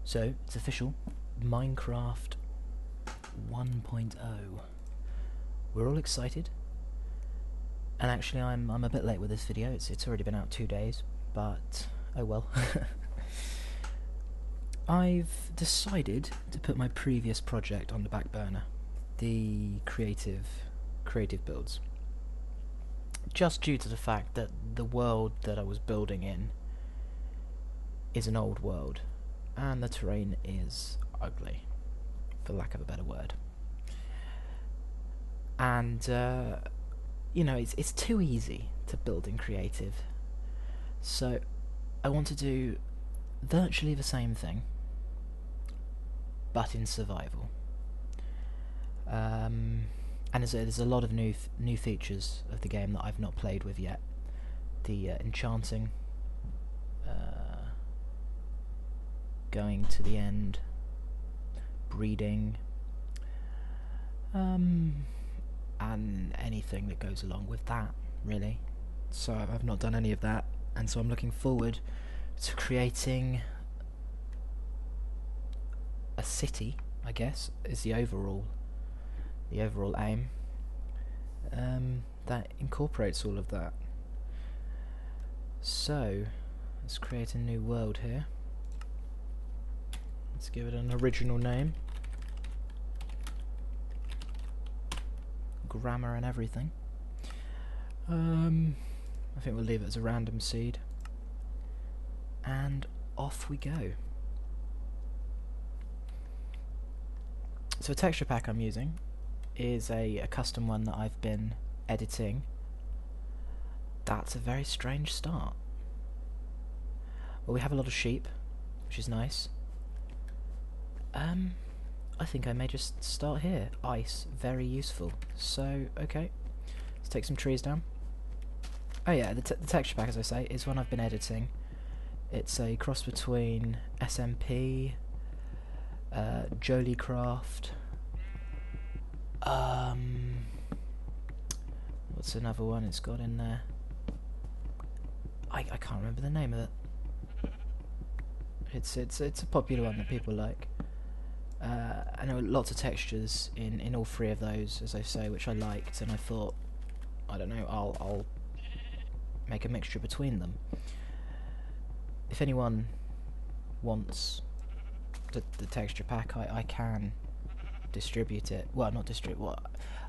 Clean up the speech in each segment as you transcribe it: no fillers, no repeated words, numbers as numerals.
So, it's official. Minecraft 1.0. We're all excited. And actually I'm a bit late with this video. It's already been out 2 days, but oh well. I've decided to put my previous project on the back burner, the creative builds. Just due to the fact that the world that I was building in is an old world, and the terrain is ugly, for lack of a better word. And you know, it's too easy to build in creative, so I want to do virtually the same thing, but in survival. And there's a lot of new features of the game that I've not played with yet. The enchanting, going to the end, breeding, and anything that goes along with that, really. So I've not done any of that, and so I'm looking forward to creating a city, I guess, is the overall aim, that incorporates all of that. So let's create a new world here. Let's give it an original name, grammar and everything. I think we'll leave it as a random seed, and off we go. So a texture pack I'm using is a custom one that I've been editing. That's a very strange start. Well, we have a lot of sheep, which is nice. I think I may just start here. Ice, very useful. So, okay, let's take some trees down. Oh yeah, the texture pack, as I say, is one I've been editing. It's a cross between SMP, Jollycraft, what's another one it's got in there? I can't remember the name of it. It's a popular one that people like. I know lots of textures in all three of those, as I say, which I liked, and I thought, I don't know, I'll make a mixture between them. If anyone wants the texture pack, I can distribute it. Well, not distribute. Well,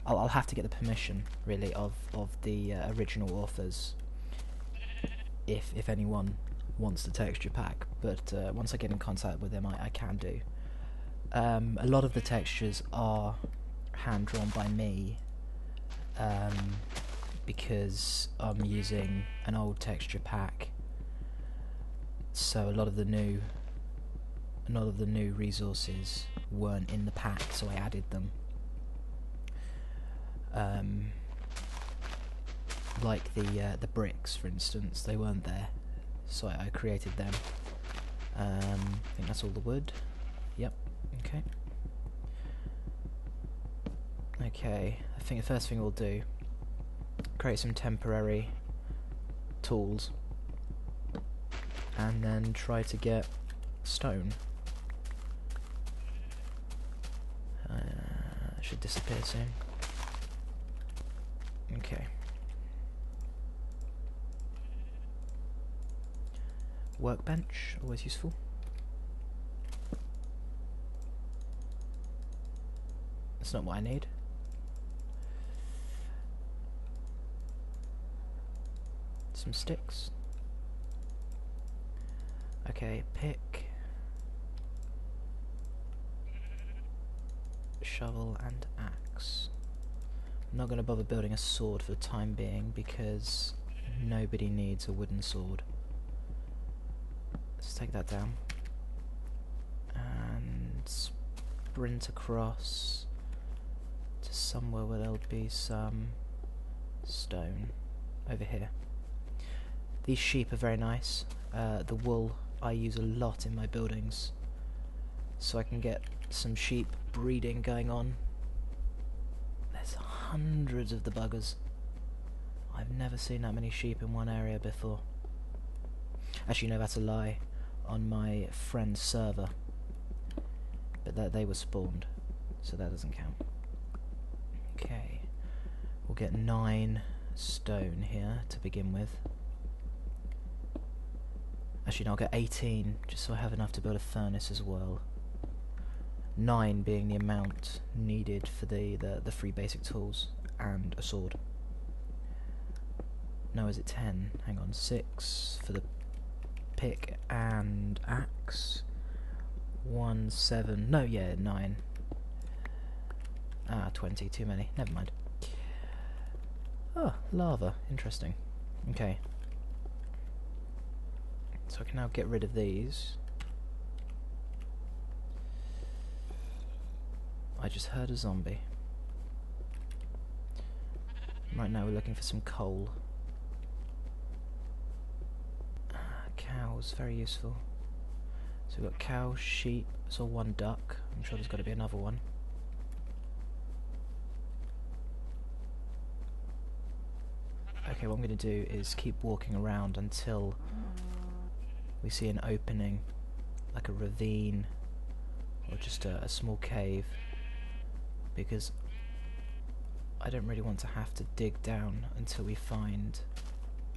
I'll have to get the permission, really, of the original authors, if anyone wants the texture pack. But once I get in contact with them, I can do. A lot of the textures are hand drawn by me, because I'm using an old texture pack. So a lot of the new resources weren't in the pack, so I added them. Like the bricks, for instance, they weren't there, so I created them. I think that's all the wood. Yep. Okay. Okay. I think the first thing we'll do, create some temporary tools, and then try to get stone. Should disappear soon. Okay. Workbench, always useful. That's not what I need. Some sticks. Okay, pick, shovel and axe. I'm not going to bother building a sword for the time being, because nobody needs a wooden sword. Let's take that down and sprint across to somewhere where there'll be some stone. Over here. These sheep are very nice. The wool I use a lot in my buildings, so I can get some sheep breeding going on. There's hundreds of the buggers. I've never seen that many sheep in one area before. Actually, no, that's a lie. On my friend's server, but they were spawned, so that doesn't count. Okay, we'll get 9 stone here to begin with. Actually, no, I'll get 18, just so I have enough to build a furnace as well. 9 being the amount needed for the 3 basic tools and a sword. No, is it 10? Hang on, 6 for the pick and axe. 1, 7, no, yeah, 9. 20, too many, never mind. Oh, lava, interesting. Okay. So I can now get rid of these. I just heard a zombie. Right now we're looking for some coal. Cows, very useful. So we've got cows, sheep, saw 1 duck. I'm sure there's got to be another one. Okay, what I'm going to do is keep walking around until we see an opening, like a ravine, or just a small cave, because I don't really want to have to dig down until we find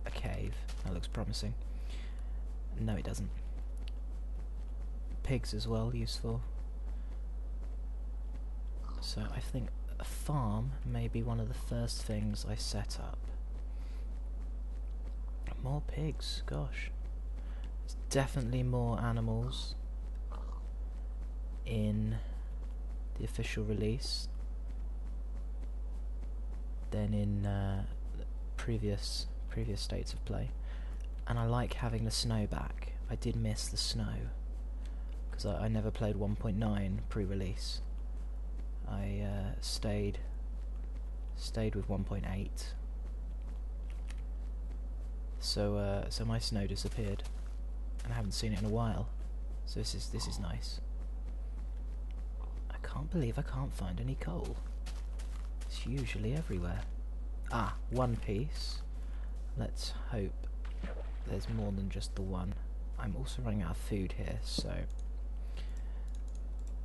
a cave. That looks promising. No, it doesn't. Pigs as well, useful. So I think a farm may be one of the first things I set up. More pigs, gosh. There's definitely more animals in the official release than in previous states of play. And I like having the snow back. I did miss the snow, because I never played 1.9 pre-release. I stayed with 1.8. So my snow disappeared, and I haven't seen it in a while. So this is nice. I can't believe I can't find any coal. It's usually everywhere. Ah, 1 piece. Let's hope there's more than just the one. I'm also running out of food here, so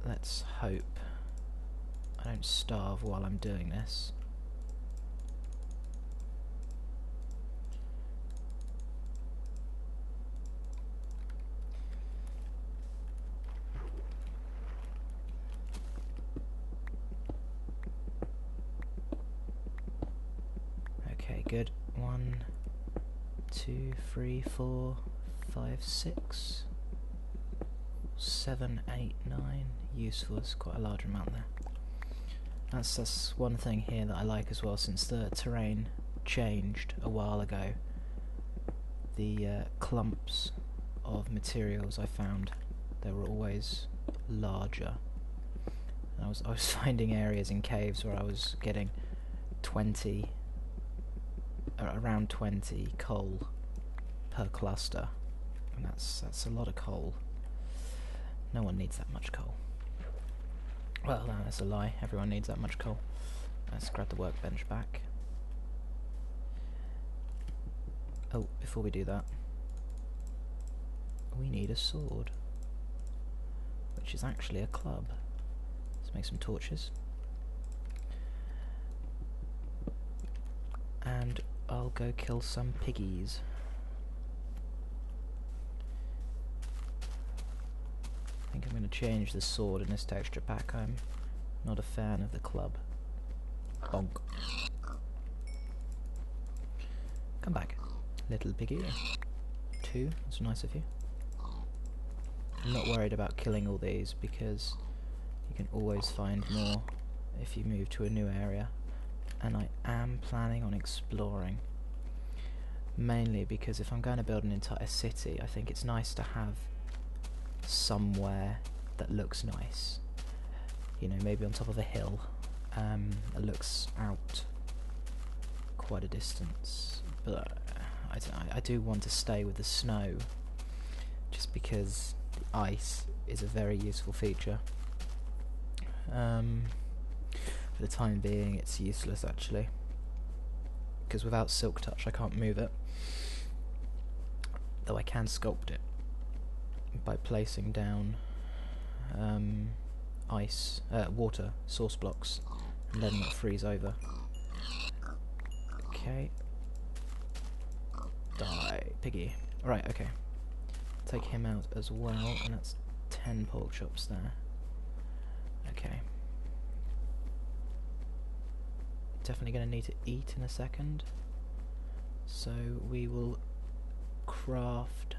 let's hope I don't starve while I'm doing this. Okay, good. 1, 2, 3, 4, 5, 6, 7, 8, 9. Useful. There's quite a large amount there. That's one thing here that I like as well, since the terrain changed a while ago. The clumps of materials I found, they were always larger. And I was finding areas in caves where I was getting 20, around 20 coal per cluster, and that's a lot of coal. No one needs that much coal. Well, no, that's a lie. Everyone needs that much coal. Let's grab the workbench back. Oh, before we do that, we need a sword, which is actually a club. Let's make some torches. And I'll go kill some piggies. I think I'm going to change the sword in this texture pack. I'm not a fan of the club. Bonk. Come back, little piggy. 2, that's nice of you. I'm not worried about killing all these, because you can always find more if you move to a new area. And I am planning on exploring, mainly because if I'm going to build an entire city, I think it's nice to have somewhere that looks nice. You know, maybe on top of a hill that looks out quite a distance. But I do want to stay with the snow, just because the ice is a very useful feature. For the time being, it's useless actually, because without Silk Touch I can't move it, though I can sculpt it by placing down water source blocks and letting it freeze over. Okay. Die, piggy. Right, okay. Take him out as well, and that's 10 pork chops there. Okay. Definitely going to need to eat in a second. So we will craft...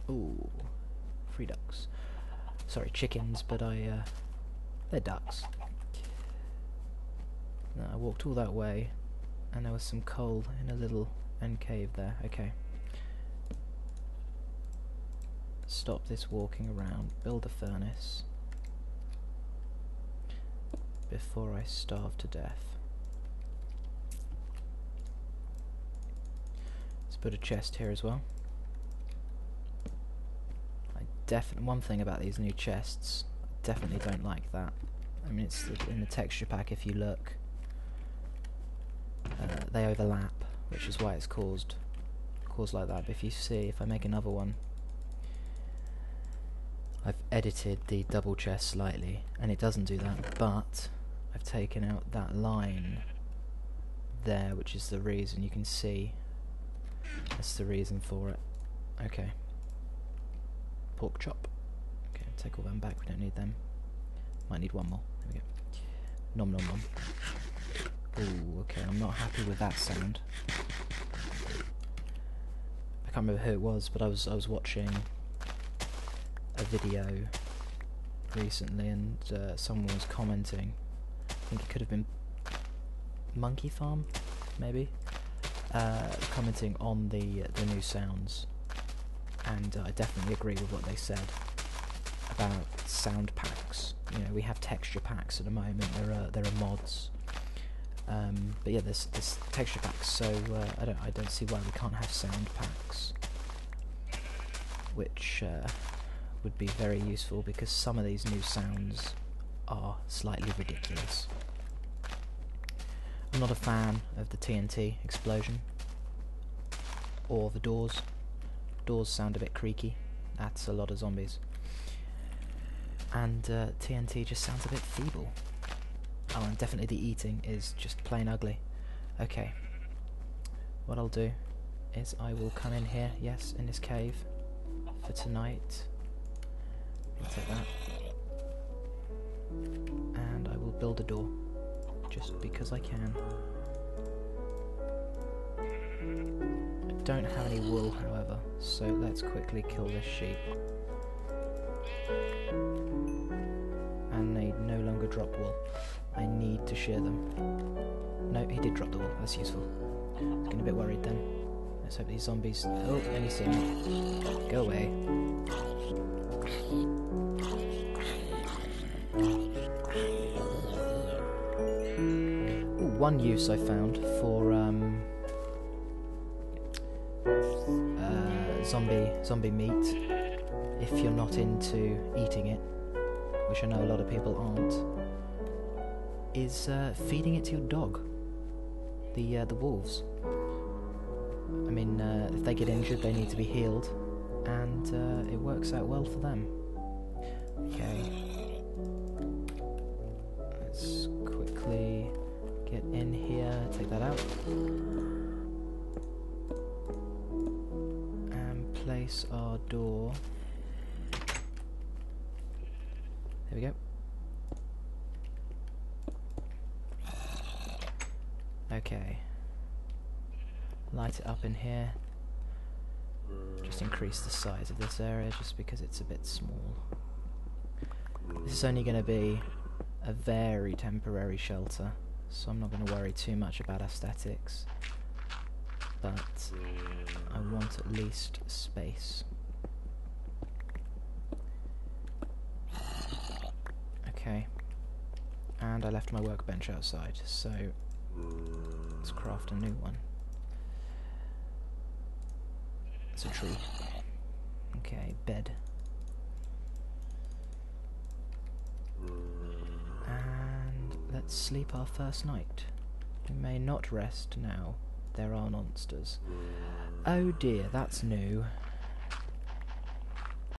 Ooh, 3 ducks. Sorry, chickens, but they're ducks. Now, I walked all that way, and there was some coal in a little end cave there. Okay. Stop this walking around, build a furnace before I starve to death. Let's put a chest here as well. One thing about these new chests, I definitely don't like that. I mean, it's in the texture pack. If you look, they overlap, which is why it's caused like that. But if you see, if I make another one, I've edited the double chest slightly, and it doesn't do that. But I've taken out that line there, which is the reason. You can see that's the reason for it. Okay. Pork chop. Okay, take all them back, we don't need them. Might need one more. There we go. Nom nom nom. Ooh, okay, I'm not happy with that sound. I can't remember who it was, but I was watching a video recently, and someone was commenting. I think it could have been Monkey Farm, maybe, commenting on the new sounds. And I definitely agree with what they said about sound packs. You know, we have texture packs at the moment. There are mods, but yeah, there's texture packs. So I don't see why we can't have sound packs, which would be very useful, because some of these new sounds are slightly ridiculous. I'm not a fan of the TNT explosion or the doors. Doors sound a bit creaky. That's a lot of zombies. And TNT just sounds a bit feeble. Oh, and definitely the eating is just plain ugly. Okay. What I'll do is I will come in here, yes, in this cave for tonight. I'll take that. And I will build a door, just because I can. Don't have any wool, however, so let's quickly kill this sheep. And they no longer drop wool. I need to shear them. No, he did drop the wool. That's useful. I was getting a bit worried then. Let's hope these zombies... Oh, let me see me. Go away. Ooh, one use I found for zombie meat, if you're not into eating it, which I know a lot of people aren't, is feeding it to your dog. The wolves. I mean, if they get injured, they need to be healed, and it works out well for them. Okay. Let's quickly get in here, take that out. Place our door. There we go. Okay. Light it up in here. Just increase the size of this area, just because it's a bit small. This is only going to be a very temporary shelter, so I'm not going to worry too much about aesthetics. But I want at least space. Okay. And I left my workbench outside, so let's craft a new one. It's a tree. Okay, bed. And let's sleep our first night. We may not rest now. There are monsters. Oh dear, that's new.